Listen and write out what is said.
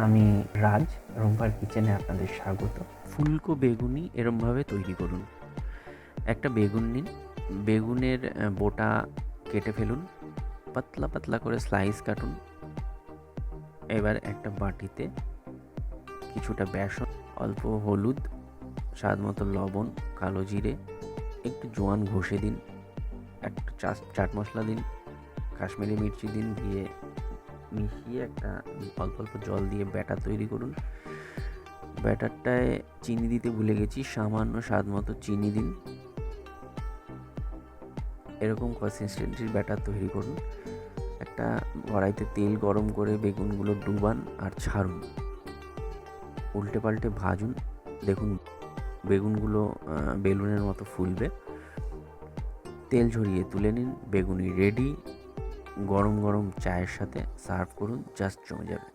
আমি রাজ, রুম্পার কিচেনে আপনাদের স্বাগত। ফুলকো বেগুনি এরমভাবে তৈরি করুন। একটা বেগুন নিন, বেগুনের বোটা কেটে ফেলুন, পাতলা পাতলা করে স্লাইস কাটুন। এবার একটা বাটিতে কিছুটা বেসন, অল্প হলুদ, স্বাদ মতো লবণ, কালো জিরে, একটু জোয়ান ঘষে দিন, একটু চাট মশলা দিন, কাশ্মীরি মির্চি দিন, দিয়ে মিশিয়ে একটা অল্প অল্প জল দিয়ে ব্যাটার তৈরি করুন। ব্যাটারটায় চিনি দিতে ভুলে গেছি, সামান্য স্বাদ মতো চিনি দিন। এরকম কনসিস্টেন্সির ব্যাটার তৈরি করুন। একটা কড়াইতে তেল গরম করে বেগুনগুলো ডুবান আর ছাড়ুন, উল্টে পাল্টে ভাজুন। দেখুন বেগুনগুলো বেলুনের মতো ফুলবে। তেল ঝরিয়ে তুলে নিন, বেগুনি রেডি। গরম গরম চায়ের সাথে সার্ভ করুন, জাস্ট জমে যাবে।